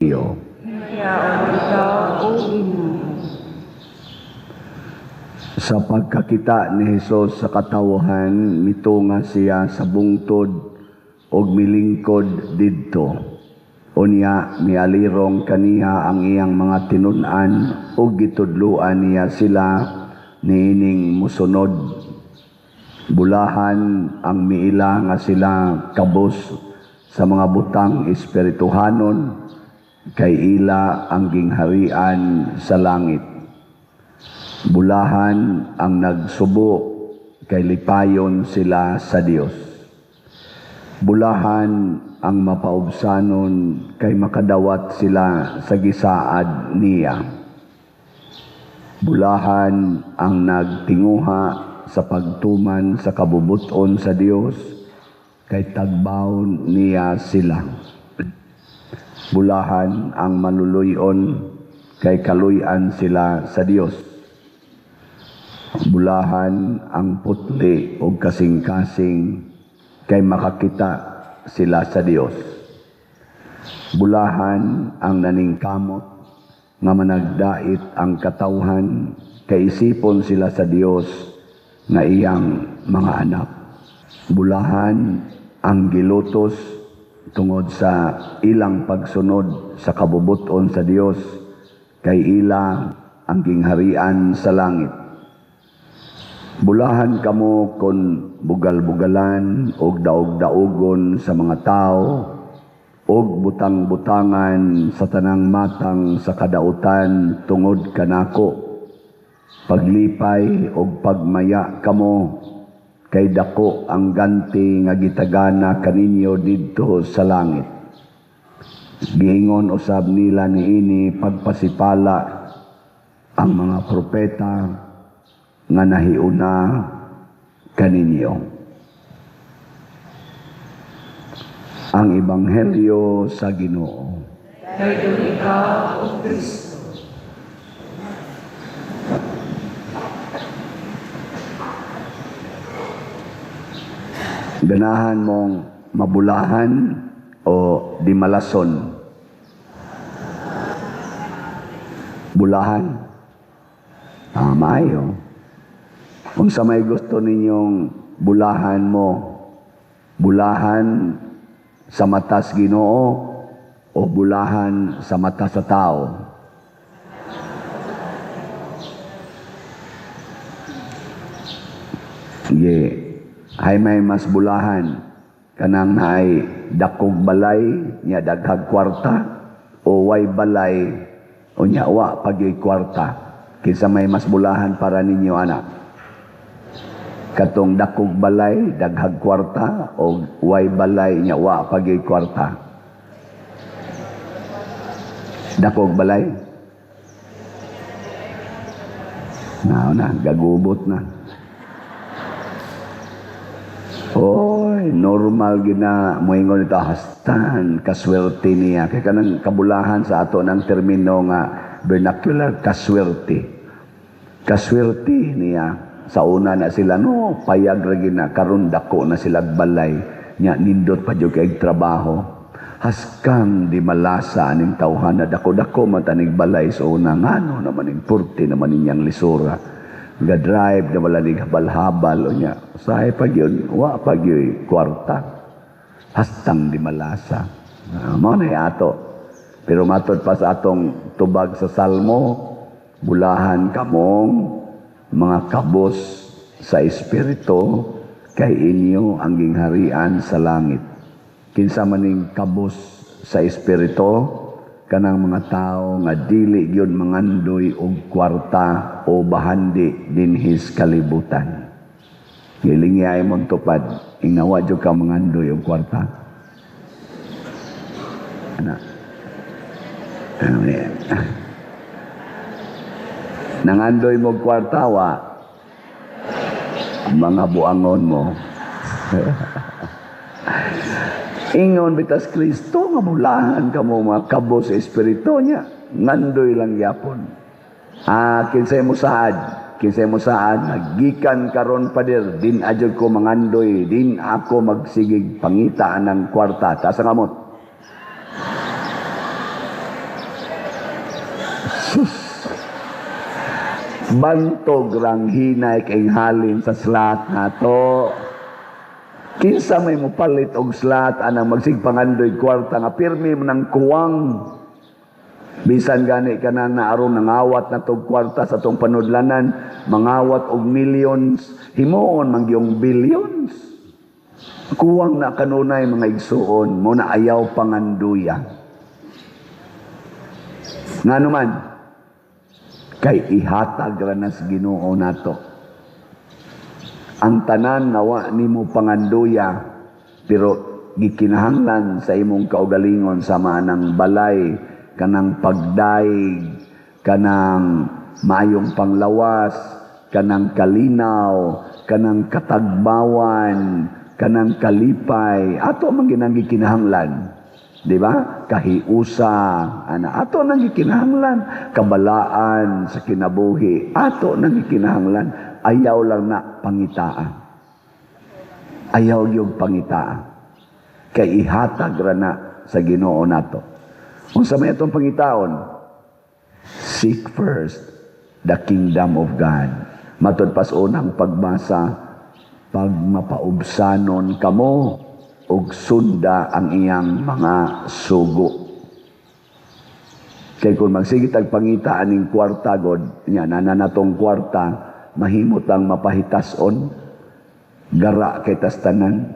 iyo. Sa pagkakita ni Hesus sa katawhan, mitunga siya sa bungtod og milingkod didto. Unya mialirong kaniya ang iyang mga tinun-an ug gitudluan niya sila niining musunod. Bulahan ang miila nga sila kabus sa mga butang espirituhanon, kay ila ang gingharian sa langit. Bulahan ang nagsubo, kay lipayon sila sa Dios. Bulahan ang mapaubsanon, kay makadawat sila sa gisaad niya. Bulahan ang nagtinguha sa pagtuman sa kabubuton sa Dios, kay tagbaw niya sila. Bulahan ang maluluyon, kay kaluyan sila sa Dios. Bulahan ang putli o kasing-kasing, kay makakita sila sa Dios. Bulahan ang naningkamot, nga managdait ang katawhan, kay isipon sila sa Dios nga iyang mga anak. Bulahan ang gilutos tungod sa ilang pagsunod sa kabubuton sa Dios, kay ila ang gingharian sa langit. Bulahan kamo kon bugal-bugalan og daog-daogon sa mga tao og butang-butangan sa tanang matang sa kadautan tungod kanako. Paglipay og pagmaya kamo, kay dako ang ganti nga gitagana kaninyo didto sa langit. Giingon usab nila niini pagpasipala ang mga propeta nga nahiuna kaninyo. Ang Ebanghelyo sa Ginoo. Kay ikaw, O Kristo. Ganahan mong mabulahan o di malason? Bulahan. Maayo. Kung sa may gusto ninyong bulahan mo, bulahan sa matas Ginoo o bulahan sa mata sa tao? Sige. Hay may mas bulahan kanang naay dakog balay nya daghag kwarta o way balay o nya wa pagyoy kwarta, kinsa may mas bulahan para ninyo anak? Katong dakog balay daghag kwarta o way balay nya wa pagyoy kwarta? Dakog balay na gagubot na. Oy, normal gina moingon ito hastan kaswerte niya. Kaya kanang kabulahan sa ato ng termino nga vernacular, kaswerte. Kaswerte niya. Sa una na sila, no, payag ragi na, karon dako na sila balay. Nya, nindot pa dyan kay trabaho. Haskang di malasa aning tawhan na dako-dako matanig balay sa una. Ngano naman yung purti naman ninyang lisura. Ga-drive na wala ni habal-habal o niya. Sahay pag yun, wa pag yun, kwarta. Hastang di malasa. Mo na ato. Pero matod pa sa atong tubag sa Salmo, bulahan kamong mga kabos sa Espiritu, kay inyo ang gingharian sa langit. Kinsa maning kabos sa Espiritu, kanang mga tao nga dili gyud mangandoy og kwarta o bahandi dinhis kalibutan. Gilingay mong tupad, ingnawa jud ka mangandoy og kwarta. Nangandoy mo og kwarta wa mga buangon mo. Ingon bitas Kristo nga bulahan kamo mga kabos sa espiritu niya. Ngandoy lang yapon. Kinsay mo saad, nagikan karon pader, din adjud ko mangandoy, din ako magsigig pangita ng kwarta. Tasa kamot. Bantog rang hinay kay halin sa slot nato. Kinsa may mupalit og slot anang magsigpangandoy kwarta nga pirmi mo ng kuwang. Bisan gani ka na naaron nangawat na tog kwarta sa tong panudlanan, mangawat og millions, himuon mangyong billions. Kuwang na kanunay mga igsuon, mo na ayaw panganduya. Nga naman, kay ihatag ra na sa Ginoo nato. Ang tanan nawa nimo panganduya, pero gikinahanglan sa imong kaugalingon sama ng balay, kanang pagdaig, kanang mayong panglawas, kanang kalinaw, kanang katagbawan, kanang kalipay, ato man ginang gikinahanglan. Di ba? Kahiusa, ato nang gikinahanglan, kabalaan sa kinabuhi, ato nang gikinahanglan, ayaw lang na pangitaan. Ayaw yung pangitaan. Kay ihatag ra na sa Ginoo nato. Kung sa may itong pangitaon, seek first the kingdom of God. Matod pas unang pagbasa, pag mapaubsanon kamo, og sunda ang iyang mga sugo. Kaya kung magsigit ang pangitaan ng kwarta, God, yan, nananatong kwarta, mahimot ang mapahitason, gara kay tastanan,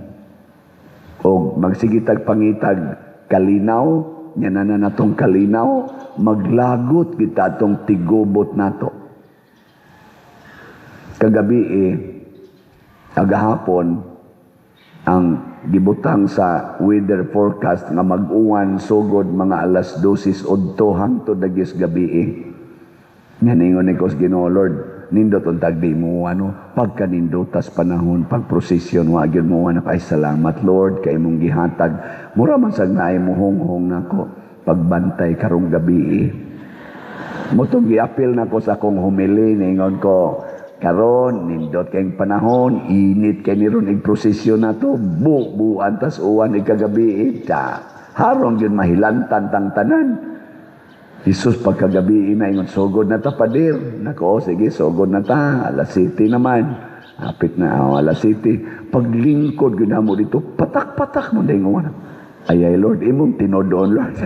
o magsigit ang pangitag kalinaw, yan nananatong kalinaw, maglagot kita atong tigubot nato. Kagabi agahapon, ang gibutang sa weather forecast nga mag-uwan sugod mga alas 12 udto hangtod dagis gabi. Nga ningon ni Kos Ginoo, Lord, nindot untag di mo pagka nindotas panahon pag prosesyon wa gyud mo na kay salamat Lord kay imong gihatag. Mura man sad naay mo honghong nako pagbantay karong gabi. Motong giapil nako sa akong humili ningon ko, karon nindot kayong panahon, init kay niron ig prosesyon nato, buuan tas uwan ikagabi ita. Harong yun mahilantan tang tanan. Jesus pagkagabi na ingon sugod na ta padir. Nako sige sugod na ta, alas 7 naman. Apit na alas 7. Paglingkod gyud mo dito, patak-patak mo dingon. Ay Lord, imong tinodon Lord.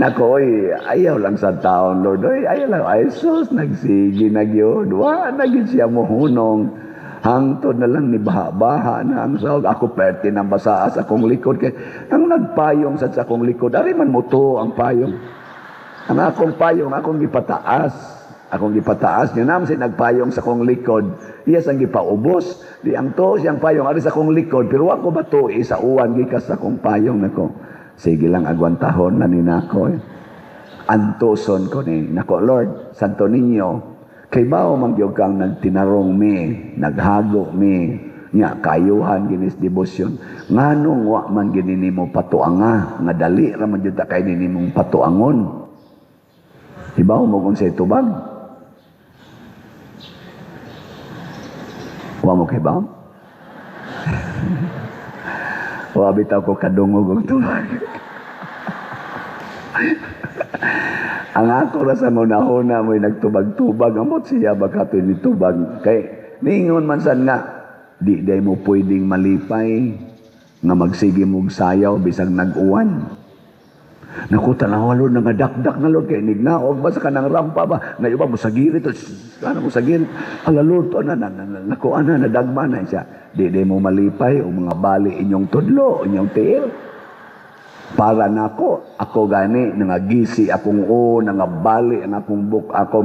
Nako, ayaw lang sa taon, Lord. Ayaw lang. Ay, sus, nagsigi na yun. Naging siya mo hunong. Hangtod na lang ni baha-baha na ang sahog. Ako perti ng basa sa akong likod. Kaya, ang nagpayong sa akong likod, ari man mo to ang payong. Ang akong payong, akong gipataas. Akong gipataas. Yun naman si nagpayong sa akong likod. Iyas ang gipaubos. Di ang to, siyang payong, ari sa akong likod. Pero ako ba to, sa uwan, gikas sa akong payong. Nako. Sige lang agwantahon na ni nako. Antuson ko ni nako Lord, Santo Niño, kay bao mangyog kang nagtinarong mi, naghago mi, nya kayuhan ginis debosyon. Nganong wa man ginini mo patuanga, nga dali ra man jud ta kay nimong patuangon. Hibaw mo kung sa itubag. Wa mo kay baon? O abitaw ko kadungog og tubag. Ang ako ra sa munahuna mo'y nagtubag-tubag. Amot siya baka ito nitubag. Kay ningon man sad nga, di day mo pwedeng malipay nga magsige mong sayaw bisag nag-uwan. Naku, tanawa Lord, nangadakdak na Lord, kaya nignaog ba sa kanang rampa ba? Ngayon ba mo sa girit? Ano mo sa girit? Ala Lord, naku, nadagma na siya. Di mo malipay o mga bali inyong tudlo, inyong tiil. Para nako, ako gani, nangagisi akong nangabali ang akong buk, ako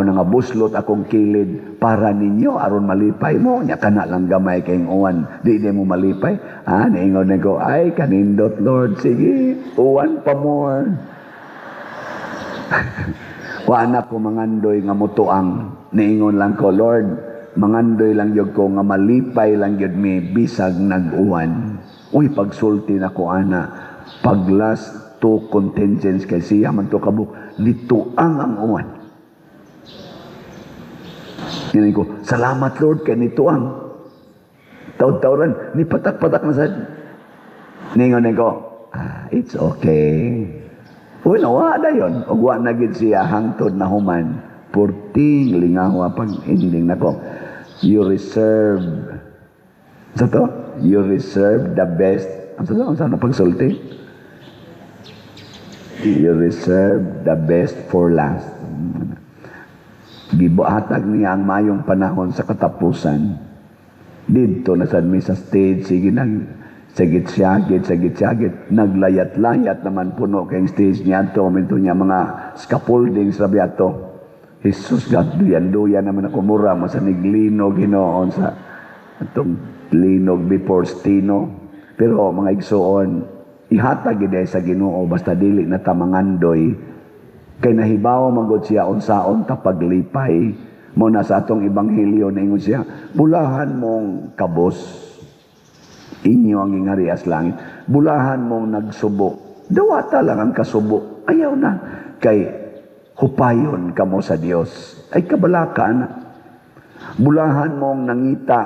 nangabuslot akong kilid para ninyo, aron malipay mo. Nya kana lang gamay kayong uwan. Di mo malipay. Naingon ko, ay, kanindot Lord, sige, uwan pa more. Wanak ko mangandoy nga mutuang. Naingon lang ko, Lord, mangandoy lang yun ko nga malipay lang yun may bisag nag-uwan. Uy, pagsulti na ko pag last two contingents kay siya man to kabuk, lituang ang uwan. Yan ko, salamat Lord kay nituang. Taon-taoran, ni patak-patak na sad. Ningon ko, it's okay. Uy, nawa na yun. O wa na gid siya hangtod na human. Purting lingawa pag ending nako. You reserve. Sa to? You reserve the best. Ang sa to? Ang sana pagsulti? You reserve the best for last. Gibuhatag niya ang mayong panahon sa katapusan. Dito na sad mi sa stage, sige nang sagit-sagit, naglayat-layat naman puno kayong stage niya to, minto niya mga scaffolding sa biyato. Jesus, duyan naman ako mura, masanig linog hinoon sa itong linog before stino. Pero mga igsoon, ihatag ide sa Ginoo basta dili na tamangandoy, kay nahibaw magod siya unsaon ta paglipay mo na sa atong ebanghelyo na ingon siya, bulahan mong kabos, inyo ang ingarias langit. Bulahan mong nagsubo. Dawata lang ang kasubo. Ayaw na. Kay hupayon ka mo sa Dios. Ay kabalaka na. Bulahan mong nangita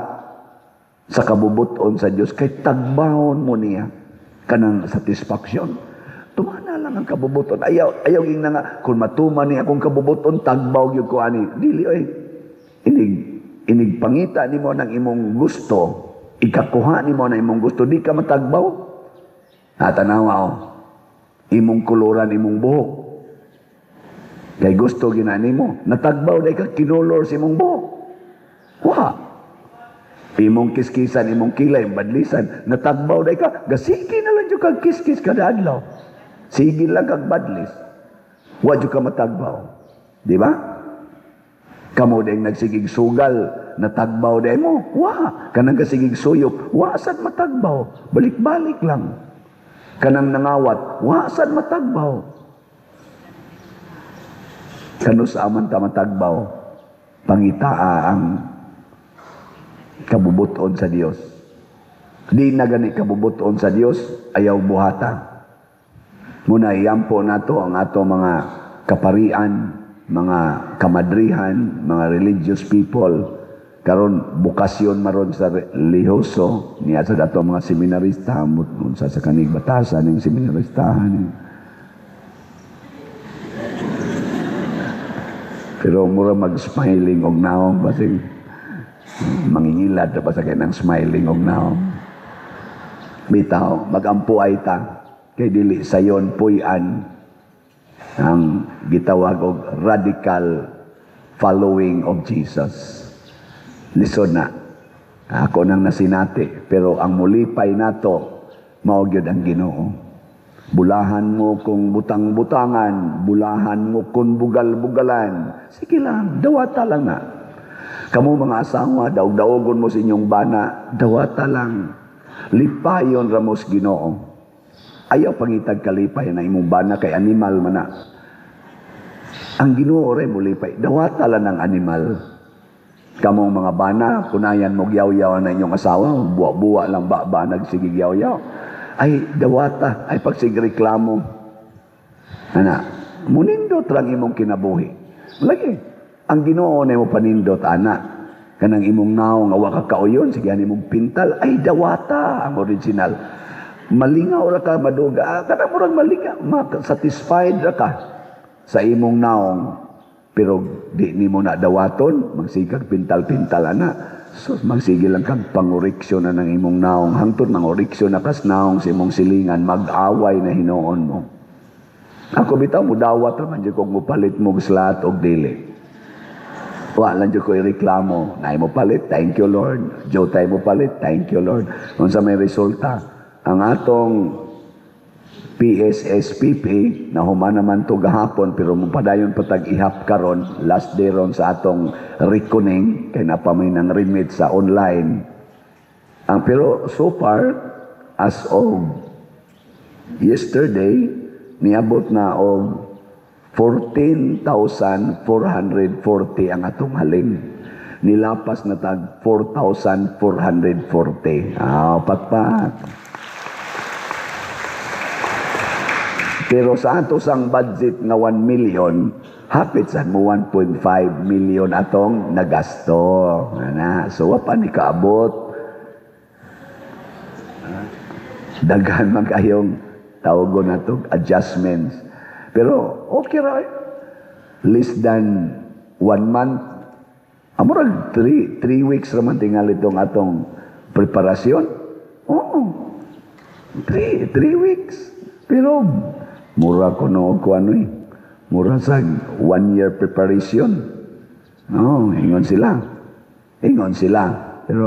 sa kabubuton sa Dios. Kay tagbahon mo niya kanang satisfaction. Tumana lang ang kabubuton. Ayaw yung na nga. Kung matuman niya akong kabubuton, tagbaw yung ko ani. Dili oy. Inig pangita ni mo ng imong gusto. Ikakuha ni mo na imong gusto, di ka matagbaw. Tanawa o, imong kuluran, imong buhok. Kay gusto ginani mo, natagbaw na ka kinulor sa imong buhok. Wah! Imong kiskisan, imong kilay, badlisan, natagbaw na ka, gasigi na lang yung kag kiskis kada adlaw. Sige lang kag badlis. Wa yung ka matagbaw. Di ba? Kamo dahil nagsigig sugal, natagbaw dahil mo. Wa! Kanang kasigig suyop, wasad matagbaw. Balik-balik lang. Kanang nangawat, wasad matagbaw. Kano sa aman ta matagbaw, pangitaa ang kabubuton sa Dios. Di na gani kabubuton sa Dios, ayaw buhata. Muna iyampo nato ang ato mga kaparian, mga kamadrihan, mga religious people, karon bukasyon maron sa relihiyoso niya sa dato mga seminarista sa kanig batasan ng seminaristahan. Pero mura mag-smiling og naong basig mangingilad na basta kay nang smiling og naong. Bitaw, magampuay ta kay dili sayon puy-an ang gitawag og radical following of Jesus. Lisod na. Ako nang nasinati. Pero ang mulipay nato, maugyod ang Ginoo. Bulahan mo kung butang-butangan, bulahan mo kung bugal-bugalan. Sige lang, dawata lang na. Kamu mga asawa, daog-daogon mo sa inyong bana, dawata lang. Lipayon ramos Ginoo. Ayaw pangitag kalipay na imong bana kay animal man na. Ang Ginoo rin mulipay, dawata lang ng animal. Kamong mga bana, kunayan mo yaw-yaw na inyong asawa, buwa-buwa lang ba nagsigig yaw-yaw. Ay, dawata, ay pagsigreklamo. Ana, munindot lang imong kinabuhi. Lagi, ang Ginoo na mo panindot, ana, kanang imong naong awa ka kauyon, sige imong pintal, ay dawata ang original. Malingaw ra ka, maduga, kanang murang malingaw, satisfied ra ka sa imong naong. Pero di ni mo na dawaton, magsigag pintal-pintal ana. So magsige lang kang pangoriksyon na ng imong naong. Hangtod mangoriksyon na kas naong sa imong silingan, mag-away na hinoon mo. Ako bitaw mo dawat naman dyan kung mupalit mo slat o dili. Wala dyan ko ireklamo. Nay mo palit, thank you Lord. Jotay mo palit, thank you Lord. Kung sa may resulta, ang atong PSSPP na human naman to gahapon pero mupadayon patag ihap karon last day ron sa atong reckoning kay napamay ng remit sa online. Ang pero so far as of yesterday niabot na og 14,440 ang atong haling. Nilapas na tag 4,440. Patpat. Pero sa ato sang budget nga 1 million, hapit sa mo 1.5 million atong nagasto. So, pa ni kaabot. Daghan magayong tawagon na to, adjustments. Pero okay ra. Less than 1 month. Amurag 3 weeks raman tingali itong atong preparasyon. Oo. 3 weeks. Pero mura ko no ko ano eh. Mura sa 1 year preparation. No, ingon sila. Pero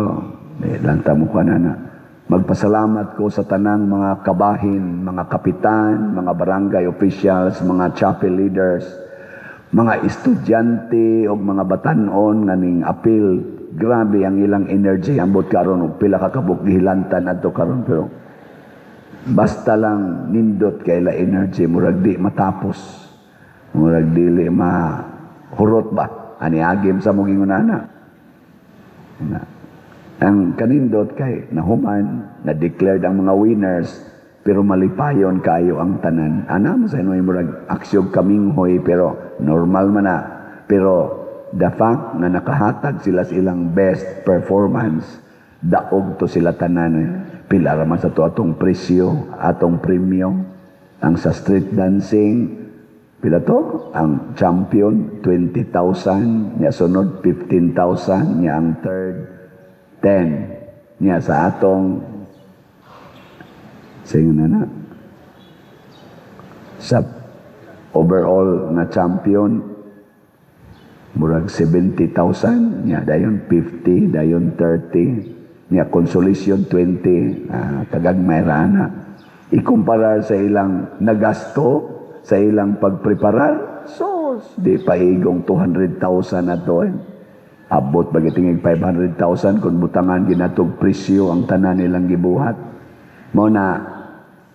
lanta mo ka na. Magpasalamat ko sa tanang mga kabahin, mga kapitan, mga barangay officials, mga chapel leaders, mga estudyante o mga batanon nga ning apil. Grabe ang ilang energy ambot karon og pila ka kabuk gihilantan adto karon, pero basta lang nindot kay la energy murag di matapos. Murag dili mahurot ba ani agim sa mong ingunana. Ang kanindot kay nahuman, na-declared ang mga winners, pero malipayon kayo ang tanan. Ana mo sa inyo murag aksyog kaminghoy, pero normal man na. Pero the fact na nakahatag sila sa ilang best performance, daog to sila tanan. Pila raman sa to atong presyo, atong premium. Ang sa street dancing, pila to? Ang champion, 20,000. Niya sunod, 15,000. Niya ang third, 10. Niya sa atong sa overall na champion murag 70,000 niya dayon 50 dayon 30 niya consolation 20 kagagmay rana ikumpara sa ilang nagasto sa ilang pagpreparar so di paigong 200,000 na to abot bagitingig 500,000 kung butangan ginatog presyo ang tanan nilang gibuhat mo na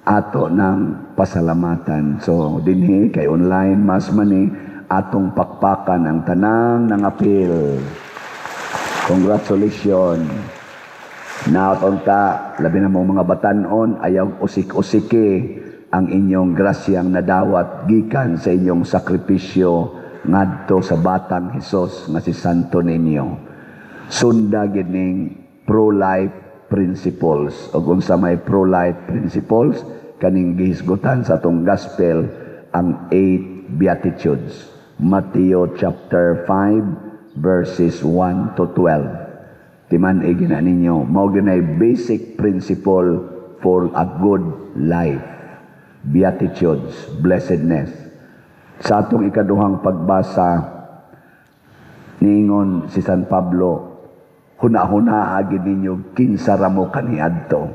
ato ng pasalamatan. So dinhi kay online mas mani atong pakpakan ang tanang ng apil. Congratulations. Naoton ta labi na mong mga batanon ayaw usik-usiki ang inyong grasyang nadawat gikan sa inyong sakripisyo ngadto sa batang Hesus nga si Santo Niño. Sunda gining pro-life principles. O kung sa may pro-life principles, kaning gihisgutan sa atong gospel ang 8 Beatitudes. Matthew chapter 5 verses 1 to 12. Timan gina ninyo, mao ginay basic principle for a good life. Beatitudes, blessedness. Sa atong ikaduhang pagbasa, niingon si San Pablo, huna-huna agin ninyo, kinsara mo kaniadto.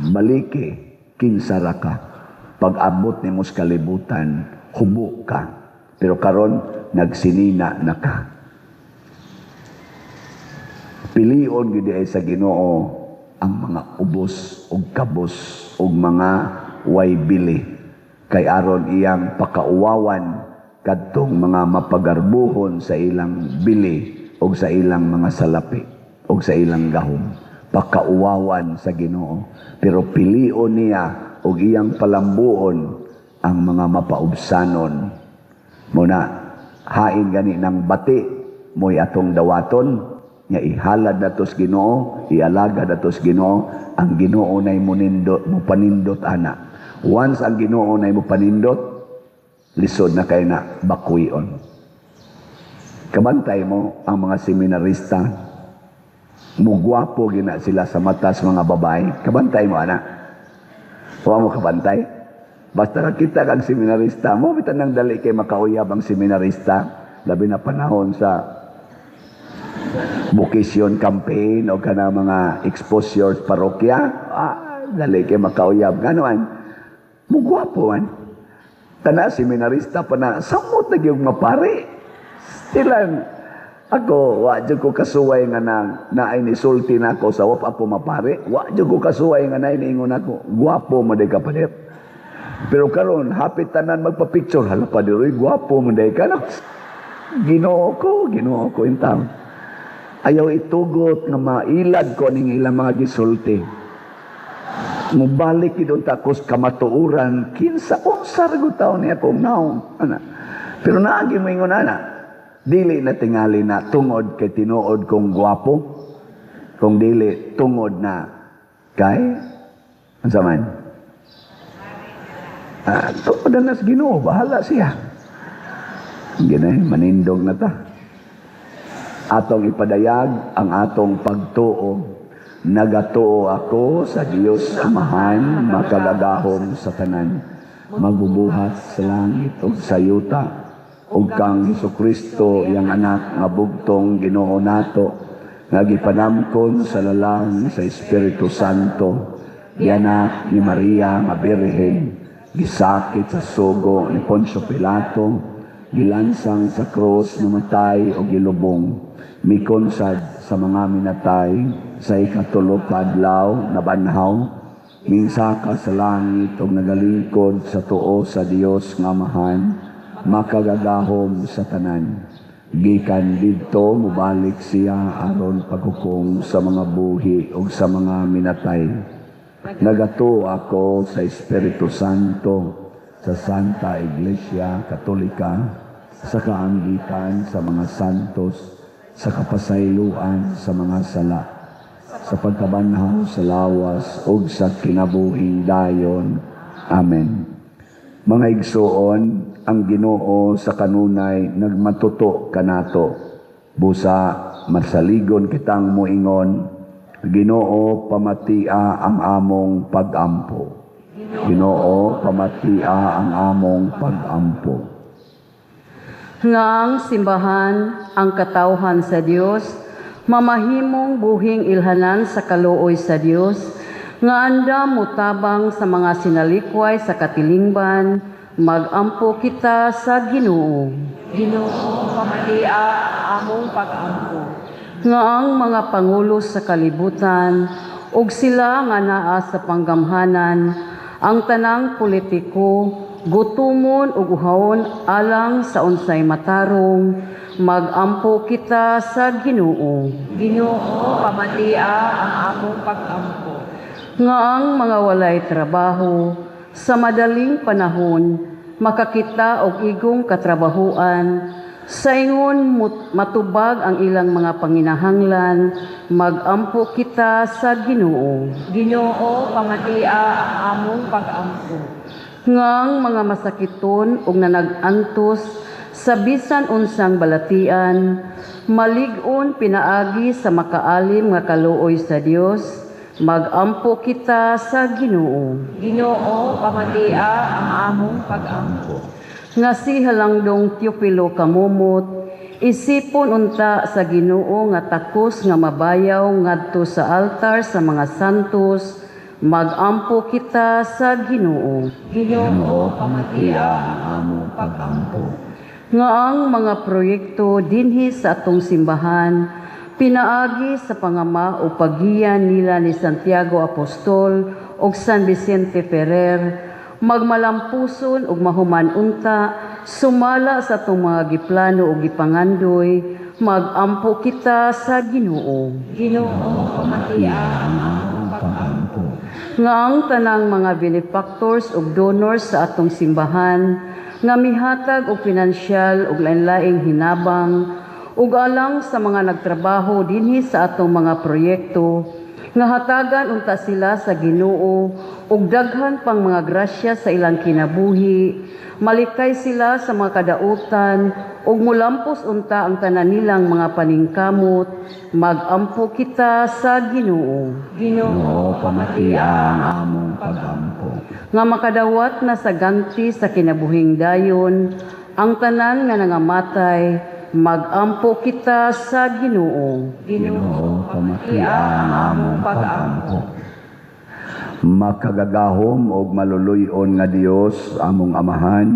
Maliki, kinsara ka. Pag-abot ni mos kalibutan, hubo ka. Pero karon nagsinina na ka. Pilion gid ay sa Ginoo ang mga ubos ug kabos ug mga way bili. Kay aron iyang pakauwawan kadtong mga mapagarbuhon sa ilang bili o sa ilang mga salapi o sa ilang gahom. Pakauwawan sa Ginoo. Pero pilion niya o iyang palambuon ang mga mapaubsanon. Muna, hain gani ng bati mo'y atong dawaton, nga ihalad natos Ginoo, ialaga natos Ginoo, ang Ginoo nay mo panindot ana. Once ang Ginoo na mo panindot, lisod na kayo na bakuyon. Kabantay mo ang mga seminarista, mugwapo gina sila sa matas mga babae. Kabantay mo, anak. Huwag mo kabantay. Basta nakita kang seminarista, mo bitan nang dali kay makauyab ang seminarista, labi na panahon sa vocation campaign o kana mga exposures parokya, dali kay makauyab. Ganoan? Mugwapo man. Tana, seminarista pa na, samot na yung mapari. Silang, ako, wadyo ko kasuway nga na ay nisulti na ako sa wap ako mapari. Wadyo ko kasuway nga na iniingon ako. Gwapo mo day kapalit. Pero karon hapit tanan magpa-picture. Hala pa diroy, gwapo mo day ka. Ginoo ko in town. Ayaw itugot nga mailad ko ning ilang mga gisulti. Mubalik idon takos kamatuuran kinsa unsar go taon niya kung naon ana. Pero naagi mo ingon ana, dili na tingali na tungod kay tinuod kong gwapo, kung dili tungod na kay unsa man Danas Ginoo, bahala siya. Ginay, manindog na ta. Atong ipadayag ang atong pagtuo. Nagatuo ako sa Dios Amahan, makagagahom sa tanan. Magbubuhat sa langit o sa yuta. Ug kang Hesukristo, yang anak nga bugtong Ginoo nato, nga gipanamkon sa lalang sa Espiritu Santo, gianak ni Maria nga Birhen, gisakit sa sugo ni Poncio Pilato, gilansang sa krus, namatay o gilubong, mikonsad sa mga minatay, sa ikatulo kadlaw nabanhaw, minsaka sa langit o nagalingkod sa tuo sa Dios nga Amahan, makagagahom sa tanan. Gikan didto mubalik siya aron paghukom sa mga buhi o sa mga minatay. Nagatuo ako sa Espiritu Santo, sa Santa Iglesia Katolika, sa kaanggitan sa mga santos, sa kapasayloan sa mga sala, sa pagkabanhaw sa lawas ug sa kinabuhing dayon. Amen. Mga igsoon, ang Ginoo sa kanunay nagmatuto kanato. Busa masaligon kitang moingon, Ginoo pamatia ang among pag-ampo. Ginoo pamatia ang among pag-ampo. Nga ang simbahan, ang katawhan sa Dios, mamahimong buhing ilhanan sa kaluoy sa Dios, nga anda mutabang sa mga sinalikway sa katilingban, magampo kita sa Ginoo. Ginoo, pamatia among pag-ampo. Nga ang mga pangulo sa kalibutan, ug sila nga naa sa panggamhanan, ang tanang politiko, gutumon ug uhawon alang sa unsay matarong, magampo kita sa Ginoo. Ginoo, pamatia ang among pag-ampo. Nga ang mga walay trabaho, sa madaling panahon, makakita og igong katrabahuan, sa ingon matubag ang ilang mga panginahanglan, magampo kita sa Ginoo. Ginoo, pamatia ang among pag-ampo. Ngang mga masakiton ug nanag-antos sa bisan unsang balatian, malig-on pinaagi sa makaalim nga kaluoy sa Dios, magampo kita sa Ginoo. Ginoo, pamatia ang among pag-ampo. Nga si Halangdong Teopilo kamumot, isipon unta sa Ginoo nga takos nga mabayaw ngadto sa altar sa mga santos, magampo kita sa Ginoo. Ginoo, pamatia ang among pag-ampo. Nga ang mga proyekto dinhi sa atong simbahan, pinaagi sa pangama o paggiyan nila ni Santiago Apostol o San Vicente Ferrer, magmalampuson ug mahuman unta, sumala sa atong mga giplano ug gipangandoy, magampo kita sa Ginoo. Ginoo, pamatia ang among pag-ampo. Nga ang tanang mga benefactors ug donors sa atong simbahan, nga mihatag og pinansyal ug lain-laing hinabang, ug alang sa mga nagtrabaho dinhi sa atong mga proyekto, nga hatagan unta sila sa Ginoo ug daghan pang mga grasya sa ilang kinabuhi, malikay sila sa mga kadautan ug mulampos unta ang tanan nilang mga paningkamot, magampo kita sa Ginoo. Ginoo, pamatia ang among pag-ampo. Nga makadawat na sa ganti sa kinabuhing dayon, ang tanan nga nangamatay, magampo kita sa Ginoo. Ginoo, pamatia ang among pag-ampo. Makagagahom og maluluyon nga Dios among Amahan,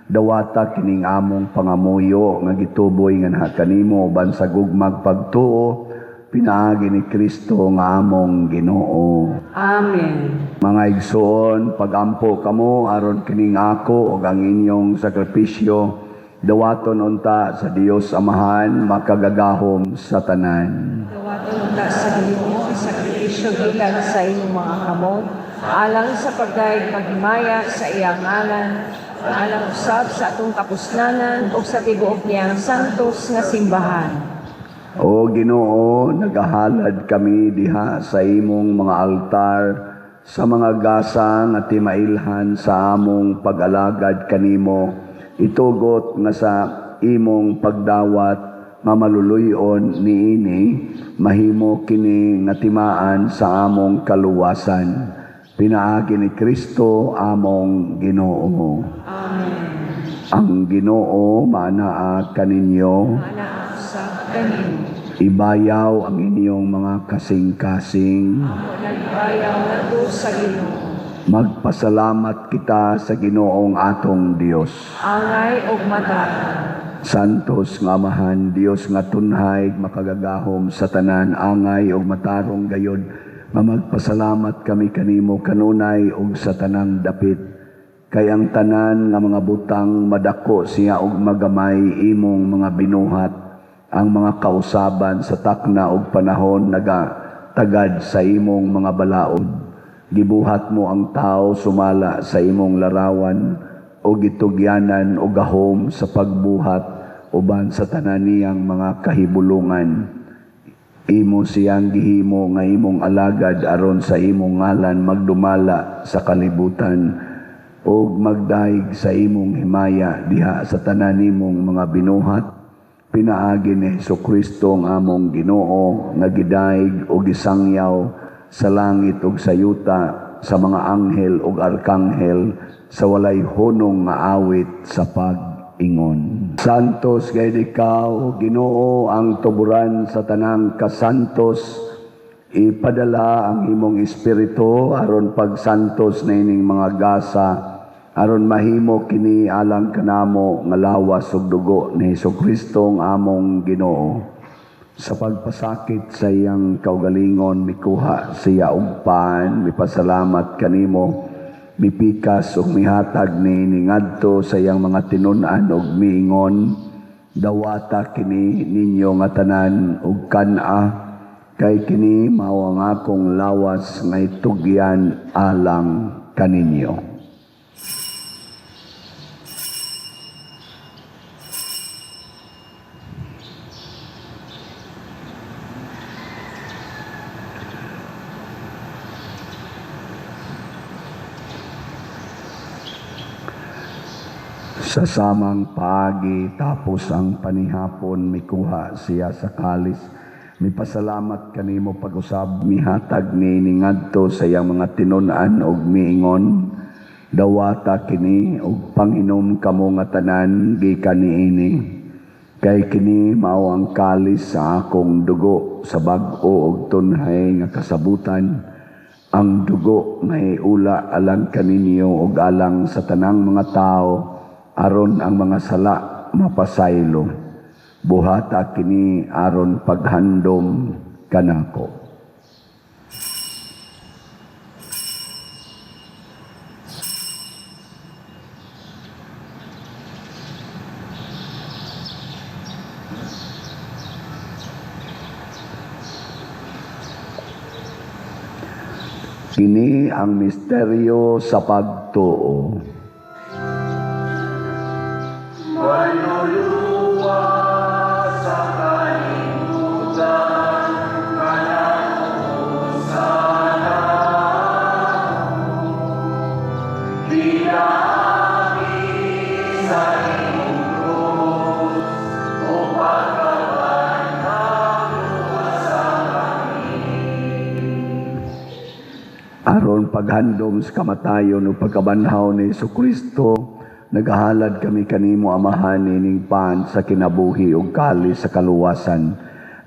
dawata kining among pangamuyo nga gituboy nga naha kanimo bansag ug magpagtuo, pinaagi ni Kristo nga among Ginoo. Amen. Mga igsoon, pagampo kamo aron kining ako ug ang inyong sakripisyo, dawaton unta sa Dios Amahan, makagagahom sa tanan. Dawaton unta sa Ginoo ang sakripisyo gikan sa inyong mga kamot, alang sa pagdayeg paghimaya sa iyang ngalan, alang usab sa atong kapusnanan ug sa tibuok niyang santos nga simbahan. O Ginoo, nagahalad kami diha sa imong mga altar sa mga gasa nga timailhan sa among pag-alagad kanimo, itugot nga sa imong pagdawat nga maluluyon niini, mahimo kini nga timaan sa among kaluwasan. Pinaagi ni Kristo among Ginoo. Amen. Ang Ginoo manaa kaninyo, Anak sa kanino. ibayaw ang inyong mga kasing-kasing. Ako nagbayaw na to sa Ginoo. Magpasalamat kita sa Ginoong atong Dios. Angay ug mataran. Santos nga Amahan, Dios nga tunhay, makagagahom sa tanan, angay ug matarong gayod, nga magpasalamat kami kanimo kanunay ug sa tanang dapit. Kay ang tanan nga mga butang madako siya ug magamay imong mga binuhat, ang mga kausaban sa takna ug panahon nagatagad sa imong mga balaod. Gibuhat mo ang tao sumala sa imong larawan o gitugyanan o gahom sa pagbuhat uban sa tanan niyang mga kahibulungan. Imo siyang gihimo nga imong alagad aron sa imong ngalan magdumala sa kalibutan o magdaig sa imong himaya diha sa tanan nimong mga binuhat. Pinaagi ni Jesucristo ang among Ginoo nga gidaig o gisangyaw sa langit ug sa yuta sa mga anghel ug arkanghel sa walay hunong nga awit sa pag-ingon. Santos kay ikaw, Ginoo, ang tuburan sa tanang kasantos. Ipadala ang imong espiritu aron pagsantos na ining mga gasa, aron mahimo kini alang kanamo nga lawas ug dugo ni Jesucristo ang among Ginoo. Sa pagpasakit sa iyang kaugalingon, mikuha siya og paan, mipasalamat kanimo, mipikas ug mihatag ni ngadto sa iyang mga tinun-an ug miingon, dawata kini ninyo nga tanan ug kana, kay kini mao ang akong lawas nga itugyan alang kaninyo. Sa samang paagi tapos ang panihapon mikuha siya sa kalis. Mipasalamat kanimo pag-usab mihatag ni ngadto sa iyang mga tinun-an ug miingon, dawata kini ug panginom kamo nga tanan gikan niini. Kay kini mao ang kalis sa akong dugo sa bag-o ug tunhay nga kasabutan. Ang dugo nga iula alang kaninyo ug alang sa tanang mga tao, aron ang mga sala mapasaylo. Buhata kini aron paghandom kanako. Kini ang misteryo sa pagtuo. Aron paghandom sa kamatayon o pagkabanhaw ni Jesucristo, nagahalad kami kanimo Amahan ining pan sa kinabuhi ug kalis sa kaluwasan.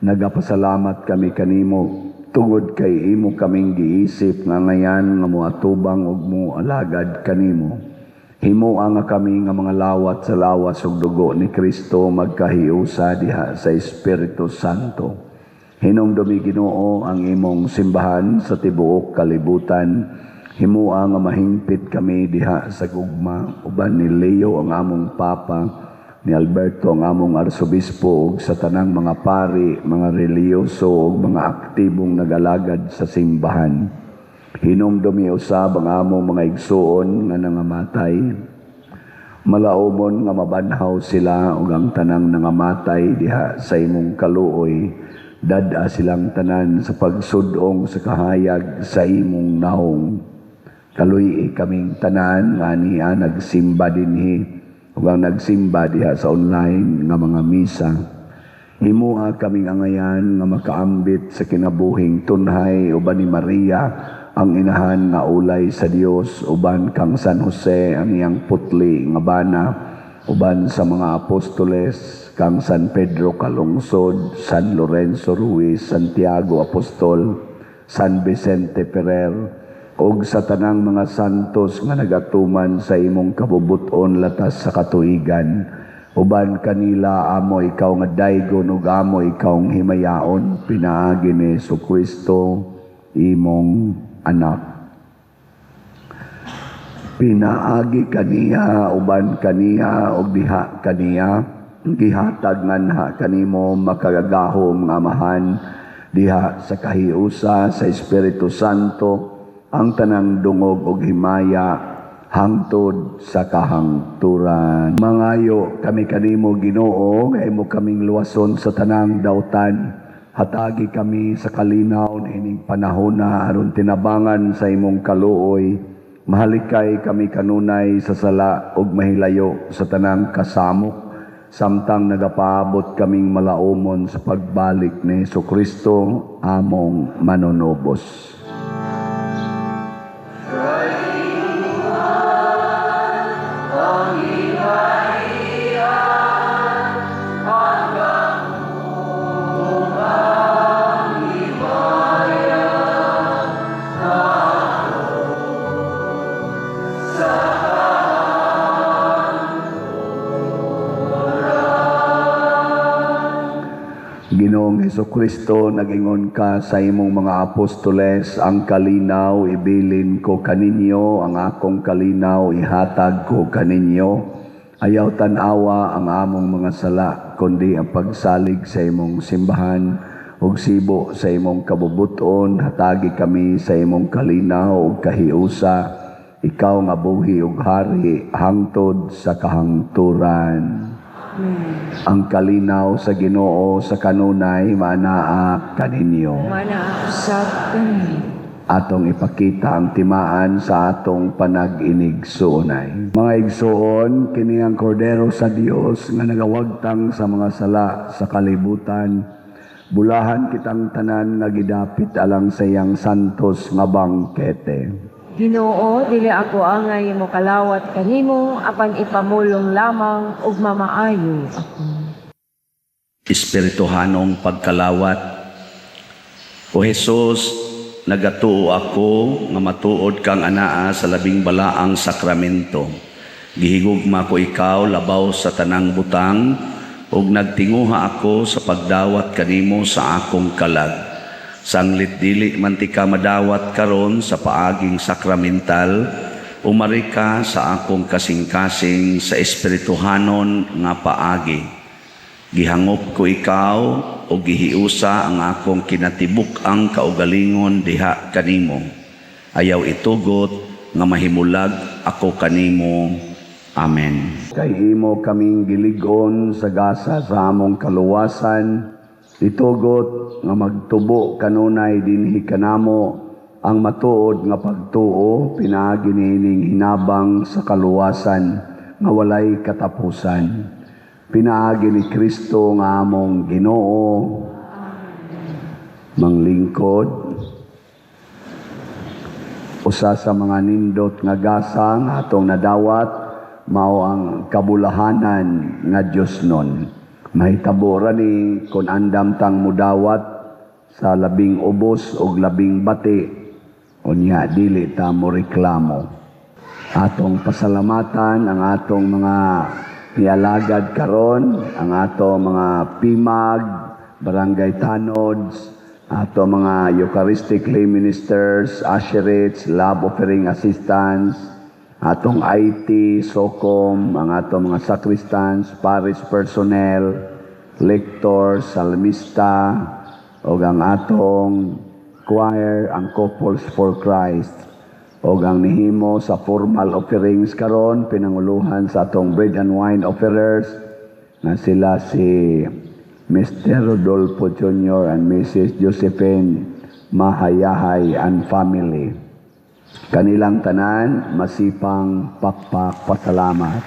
Nagapasalamat kami kanimo tungod kay imo kaming giisip nga ngayan nga moatubang ug moalagad kanimo. Himua nga kami nga mga lawat sa lawas ug dugo ni Kristo magkahiusa diha sa Espiritu Santo. Hinumdumi Ginoo ang imong simbahan sa tibuok kalibutan. Himua nga mahingpit kami diha sa gugma, uban ni Leo ang among Papa, ni Alberto ang among Arsobispo, ug sa tanang mga pari, mga reliyoso, ug mga aktibong nagalagad sa simbahan. Hinumdumi usab ang among mga igsuon nga nangamatay. Malaumon nga mabanhaw sila ug ang tanang nangamatay diha sa imong kaluoy. Dada silang tanan sa pagsudong sa kahayag sa imong naong. Kaluy kaming tanan nga niya nagsimba dinhi ug ang nagsimba diha sa online nga mga misa. Himuha kaming angayan nga makaambit sa kinabuhing tunhay uban ni Maria ang inahan nga ulay sa Dios, uban kang San Jose ang iyang putli nga bana, uban sa mga apostoles kang San Pedro Calungsod, San Lorenzo Ruiz, Santiago Apostol, San Vicente Ferrer, ug sa tanang mga santos nga nagatuman sa imong kabubuton latas sa katuigan. Uban kanila amo ikaw nga daygon ug amo ikaw ang himayaon, pinaagi ni Jesucristo imong anak. Pinaagi kaniya uban kaniya ug diha kaniya gihatag nganha kanimo makagagahom nga amahan diha sa kahiusa sa Espiritu Santo ang tanang dungog ug himaya hangtod sa kahangturan. Mangayo kami kanimo Ginoo nga imo kaming luwason sa tanang dautan. Hatagi kami sa kalinaw na ining panahon na aron tinabangan sa imong kaluoy. Mahalikay kami kanunay sa sala ug mahilayo sa tanang kasamok. Samtang nagapaabot kaming malaumon sa pagbalik ni Jesucristo among manunubos. Ginoong Jesucristo, nagingon ka sa imong mga apostoles, ang kalinaw ibilin ko kaninyo, ang akong kalinaw ihatag ko kaninyo. Ayaw tanawa ang among mga sala, kundi ang pagsalig sa imong simbahan, ug sibo sa imong kabubuton, hatagi kami sa imong kalinaw ug kahiusa, ikaw nga buhi ug hari, hangtod sa kahangturan. Ang kalinaw sa Ginoo sa kanunay manaa kaninyo. Manausap kami. Atong ipakita ang timaan sa atong panag-inigsuonay. Mga igsuon, kini ang kordero sa Dios nga nagawagtang sa mga sala sa kalibutan. Bulahan kitang tanan nga gidapit alang sa iyang santos nga bangkete. Ginoo, dili ako angay mo kalawat kanimo, apan ipamulong lamang ug mamaayo ako. Espirituhanong pagkalawat. O Jesus, nagatuo ako nga matuod kang anaa sa labing balaang sakramento. Gihigugma ko ikaw labaw sa tanang butang ug nagtinguha ako sa pagdawat kanimo sa akong kalag. Sanglit dili man ti ka madawat karon sa paaging sakramental, umari ka sa akong kasing-kasing sa espirituhanon nga paagi. Gihangop ko ikaw o gihiusa ang akong kinatibuk ang kaugalingon diha kanimo. Ayaw itugot nga mahimulag ako kanimo. Amen. Kay imo kaming giligon sa gasa sa among kaluwasan, itugot nga magtubo kanunay dinhi kanamo ang matuod nga pagtuo pinaagi nining hinabang sa kaluwasan nga walay katapusan. Pinaagi ni Kristo nga among Ginoo. Manglingkod. Usa sa mga nindot nga gasa nga atong nadawat mao ang kabulahanan nga Dios nun. Mahitabo ra ni kung andam tang mudawat sa labing ubos o labing bati, unya dili ta mo reklamo. Atong pasalamatan ang atong mga nialagad karon, ang atong mga PIMAG, barangay tanods, atong mga Eucharistic lay ministers, usherates, lab offering assistants, atong IT, SOCOM, ang atong mga sacristans, parish personnel, lectors, salmista, o ang atong choir, ang Couples for Christ, o ang nihimo sa formal offerings karon pinanguluhan sa atong bread and wine offerers, na sila si Mr. Rodolfo Jr. and Mrs. Josephine Mahayahay and family. Kanilang tanan, masipang pasalamat.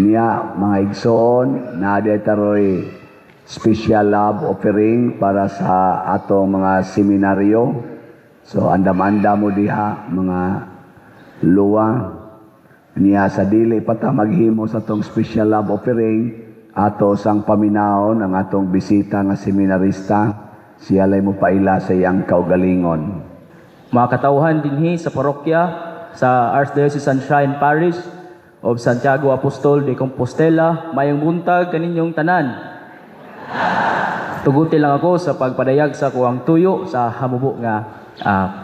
Niya, mga igsoon, nadetaroy special love offering para sa atong mga seminaryo. So, andam-andam mo diha, mga luwa. Niya, sa dili pata maghimo sa atong special love offering, ato sang paminaon ang atong bisita nga seminarista, siya lay mo paila sa iyang kaugalingon. Mga katauhan dinhi sa parokya sa Archdiocese Sunshine Parish of Santiago Apostol de Compostela, mayong buntag kaninyong tanan. Tuguti lang ako sa pagpadayag sa kuwang tuyo sa hamubo nga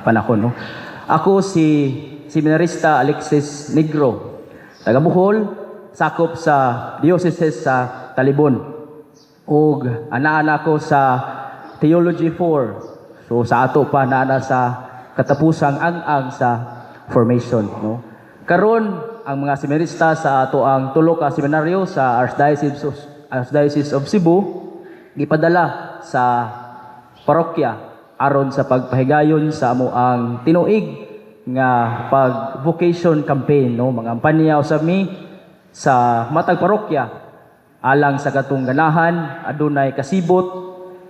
panahon. No? Ako si Seminarista Alexis Negro, taga Bohol, sakop sa Diocese sa Talibon. Ug ana ko sa Theology 4. So sa ato pa naa sa katapusang ang sa formation, no. Karon ang mga seminarista sa ato ang tulo ka seminaryo sa Archdiocese of Cebu gipadala sa parokya aron sa pagpahigayon sa amo ang tinuig nga pag vocation campaign, no. Mga kampanya usab mi sa matag parokya alang sa katong ganahan, adunay kasibot,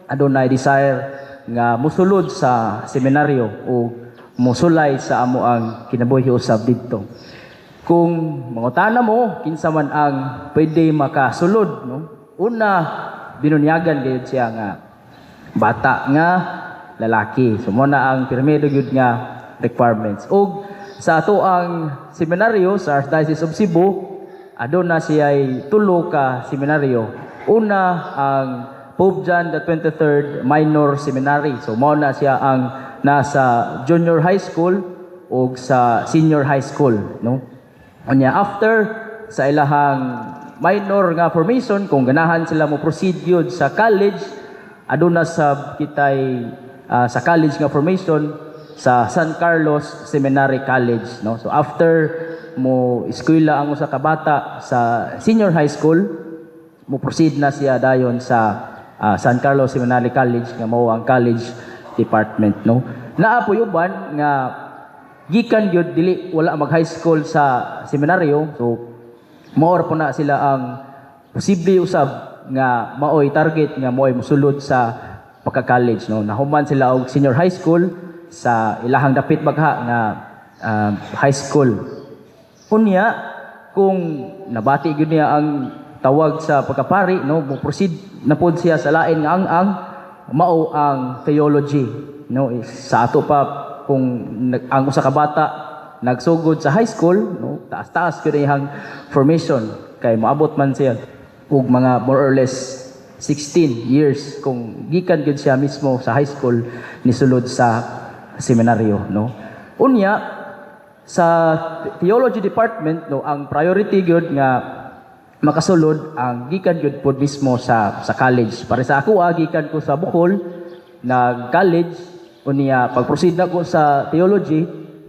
adunay desire nga musulod sa seminaryo o musulay sa amo ang kinabuhi usab didto. Kung mangutana mo kinsa man ang pwede makasulod, no? Una, binunyagan gayud siya nga bata nga lalaki. So mo na ang primero gyud nga requirements. Og sa ato ang seminaryo sa Archdiocese of Cebu, aduna siya'y tulo ka seminaryo. Una, ang Pope John the 23rd Minor Seminary. So, mao na siya ang nasa junior high school o sa senior high school. No? Unya, after sa ilahang minor nga formation, kung ganahan sila mo proceed yun sa college, aduna sa kitay sa college nga formation sa San Carlos Seminary College. No? So, after mo eskwela ang usa ka bata sa senior high school, mo proceed na siya dayon sa San Carlos Seminary College nga mao ang college department, no. Naa po uban nga gikan gyud dili wala mag high school sa seminaryo, so mao po na sila ang posible usab nga maoy target nga maoy mosulod sa pagka-college, no. Nahuman sila og senior high school sa ilahang dapit bagha nga high school. Unya, kung nabati gyud niya ang tawag sa pagkapari, no, mo proceed na pod siya sa lain nga ang mao ang theology, no. Sa ato pa kung ang usa ka bata nagsugod sa high school, no, taas-taas gyud iyang formation kay moabot man siya og mga more or less 16 years kung gikan gyud siya mismo sa high school ni sulod sa seminaryo, no. Unya, sa theology department, no, ang priority gyud nga makasulod ang gikan gyud pod mismo sa college. Para sa ako, gikan ko sa Bohol nag-college, unya pag-proceed na ko sa theology,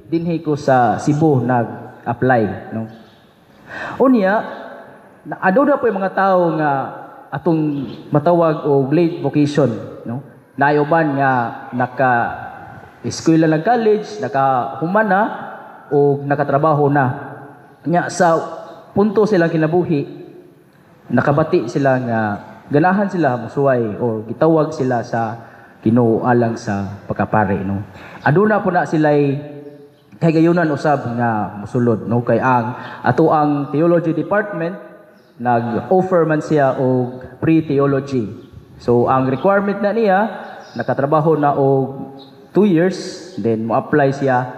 dinhi ko sa Cebu nag-apply, no. Unya, aduna po yung mga tao nga atong matawag og late vocation, no. Nayuban nga naka-eskwela ng college, nakahuman na o nakatrabaho na. Nya sa punto silang kinabuhi, nakabati sila nga ganahan sila musuway o gitawag sila sa Ginoo alang sa pagkapari, no. Aduna po na sila'y kahigayunan usab nga musulod, no, kay ang ato ang theology department nag-offer man siya og pre-theology. So ang requirement na niya nakatrabaho na og 2 years, then mo apply siya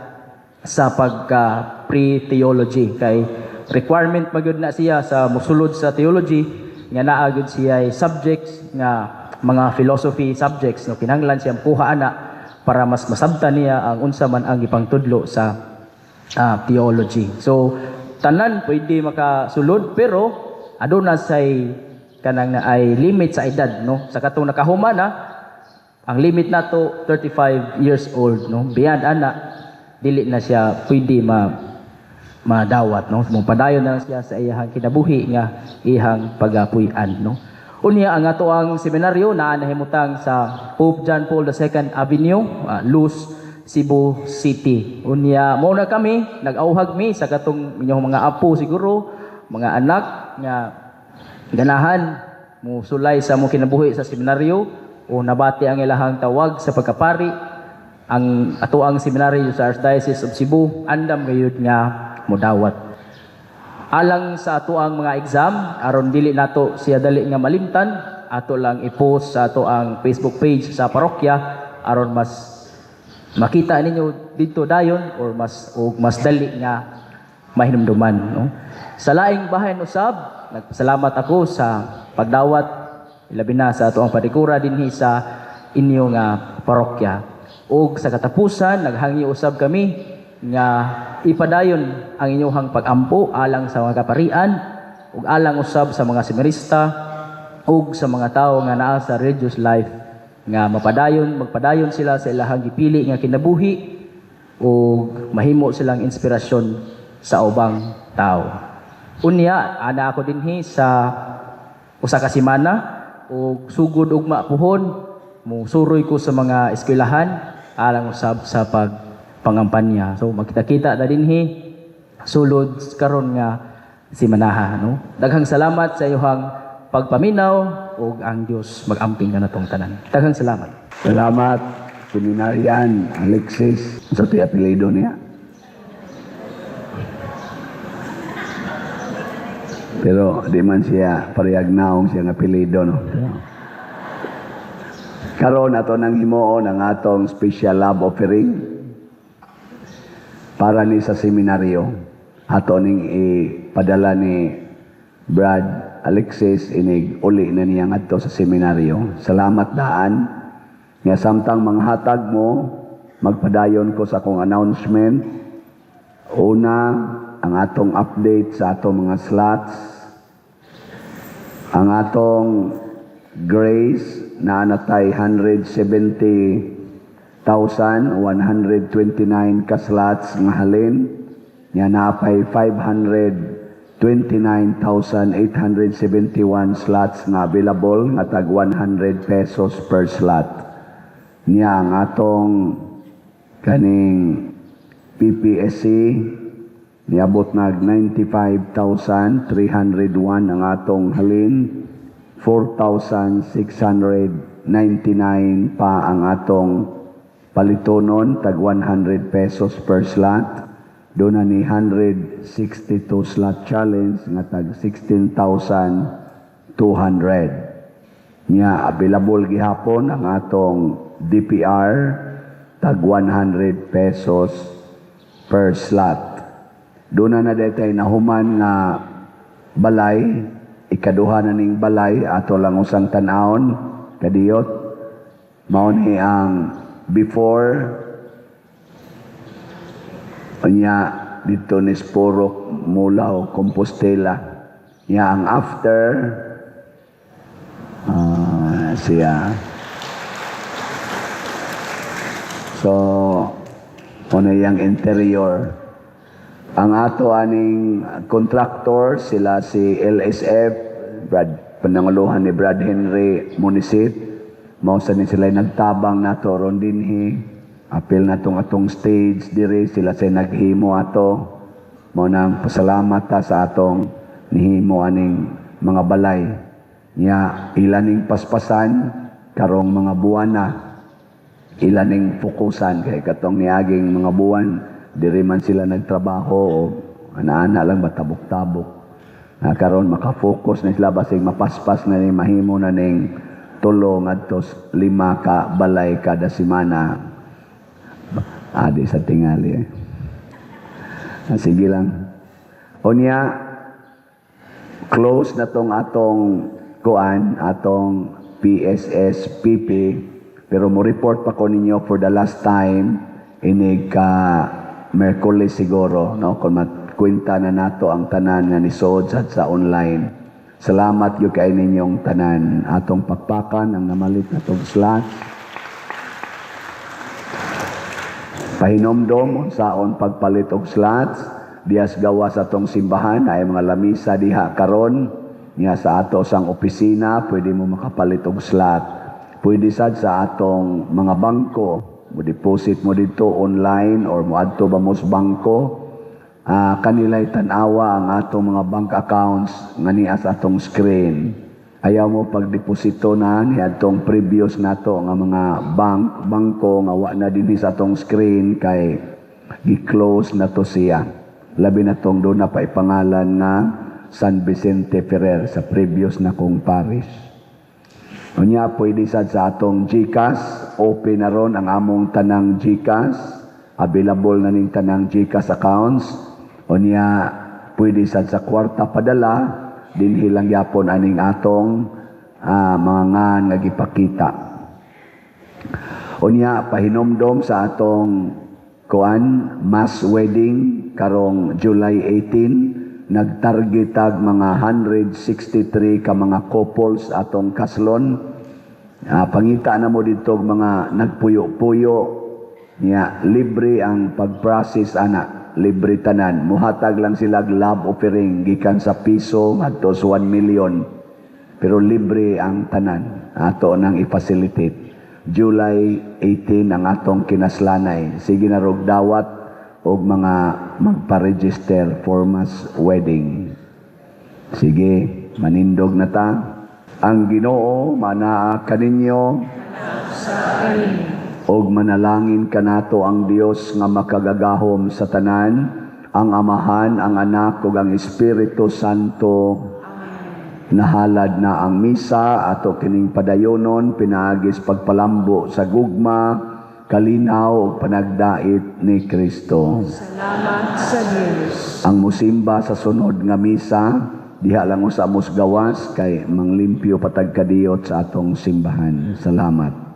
sa pagka pre-theology kay requirement magyud na siya sa musulod sa theology nga naa gyud siya ay subjects nga mga philosophy subjects, no, kinahanglan siya kuha ana para mas masabtan niya ang unsa man ang ipangtudlo sa theology. So tanan pwede makasulod pero aduna say kanang na ay limit sa edad, no. Sa katong nakahuma na ang limit nato 35 years old, no. Beyond ana dili na siya pwede madawat, no? Mupadayon na siya sa iyang kinabuhi nga ihang pagapuy-an, no? Unya ang ato ang seminaryo naa nahimutang sa Pope John Paul II Avenue, Luz, Cebu City. Unya mo na kami nag-auhag mi sa katong inyong mga apo siguro, mga anak nga ganahan mo sulay sa mo kinabuhi sa seminaryo o nabati ang ilahang tawag sa pagkapari. Ang ato ang seminaryo sa Archdiocese of Cebu andam gayud nga modawat. Alang sa ato ang mga exam aron dili nato siya dali nga malimtan, ato lang i-post sa ato ang Facebook page sa parokya aron mas makita ninyo dito dayon or mas dali nga mahinumduman, no? Sa laing bahin usab nagpasalamat ako sa pagdawat ilabi na sa ato ang padikura dinhi sa inyo nga parokya. Ug sa katapusan naghangi usab kami nga ipadayon ang inyong pag-ampo alang sa mga kaparian ug alang usab sa mga seminarista ug sa mga tawo nga naa sa religious life nga magpadayon sila sa ilahang gipili nga kinabuhi ug mahimo silang inspirasyon sa ubang tao. Unya ana ako dinhi sa usa ka semana ug sugod ugma puhon musuroy ko sa mga eskwelahan alang usab sa pangampanya. So magkita-kita na dinhi sulod karon nga simanaha, no? Daghang salamat sa iyong pagpaminaw ug ang Dios mag-amping kanatong tanan. Daghang salamat. Salamat, Seminarian Alexis. Sa ti apelyido niya? Pero di man siya parehag naong siyang apelyido, no? Karon ato nang himuon ang atong special love offering para ni sa seminaryo. Ato ning ipadala ni Brad Alexis inig uli na niya ngadto sa seminaryo. Salamat daan nga samtang manghatag mo magpadayon ko sa akong announcement. Una, ang atong update sa atong mga slots, ang atong grace na natay 170,129 ka slots nga halin, nga napay 529,871 slots nga available nga tag 100 pesos per slot. Niya ang atong kaning PPSC niabot nag 95,301 ang atong halin, 4,699 pa ang atong palitonon, tag 100 pesos per slot. Doon na ni 162 slot challenge, nga tag 16,200. Nya, available gihapon ang atong DPR, tag 100 pesos per slot. Doon na detay nahuman nga balay, ikaduha na ning balay ato lang usang tan-awon kadiyot mauni ang before nya dito ni Sporok Mulaw Compostela nya ang after siya so ano yang interior. Ang ato aning contractor sila si LSF pananguluhan ni Brad Henry Munisit. Mao sa ni sila nagtabang nato ron dinhi. Apil na atong stage diri sila say naghimo ato. Mao nang pasalamat ta sa atong nihimo aning mga balay. Nya ilaning paspasan karong mga buwan na. Ilaning fokusan kay katong niaging mga buwan. Diri man sila nagtrabaho o ana-ana lang batabok-tabok. Karon makafocus na sila basig mapaspas na ni mahimo na ning 3 ngadto 5 ka balay kada semana. Adi sa tingali. Sige lang. Unya close na tong atong kuan, atong PSSPP, pero mo report pa ko ninyo for the last time inig ka Merkulis siguro, no? Kung matkwenta na nato ang tanan nga ni Sod sa online. Salamat yung kay ninyong tanan. Atong pakpakan ang namalit na tong slots. Pahinomdom saon pagpalit og slots. dias gawa sa atong simbahan ay mga lamisa diha karon niya sa ato sang opisina, pwede mo makapalit og slot. Pwede sad sa atong mga bangko, mo deposit mo dito online or mo adto ba mo sa bangko. Kanila'y tanawa ang atong mga bank accounts nga niya sa atong screen. Ayaw mo pagdeposito na ni atong previous nato nga mga bangko nga wa na dinhi sa atong screen kay gi-close na to siya. Labi na tong doon na pa ipangalan nga San Vicente Ferrer sa previous na kong parish. Unya pwede sad sa atong GCash, open na ron ang among tanang GCash, available na ning tanang GCash accounts. Unya pwede sad sa kwarta padala, dinhi lang yapon aning atong mga ngan nga gipakita. Unya pahinomdom sa atong mass wedding karong July 18, nagtargetag mga 163 ka mga couples atong kaslon. Pangita na mo dito mga nagpuyo-puyo niya, libre ang pag-process ana, libre tanan. Muhatag lang sila love offering gikan sa piso ngadto sa 1 million. Pero libre ang tanan ato nang i-facilitate. July 18 ang atong kinaslanay. Sige na rog dawat og mga magpa-register for mass wedding. Sige, manindog na ta. Ang Ginoo manaa kaninyo og manalangin kanato ang Dios nga makagagahom sa tanan, ang Amahan, ang Anak ug ang Espiritu Santo. Nahalad na ang misa ato kining padayonon pinaagis pagpalambo sa gugma, kalinaw ug panagdait ni Kristo. Salamat sa Diyos. Ang musimba sa sunod nga misa diha lang sa musgawas kay manglimpyo patag kadiyot sa atong simbahan. Salamat.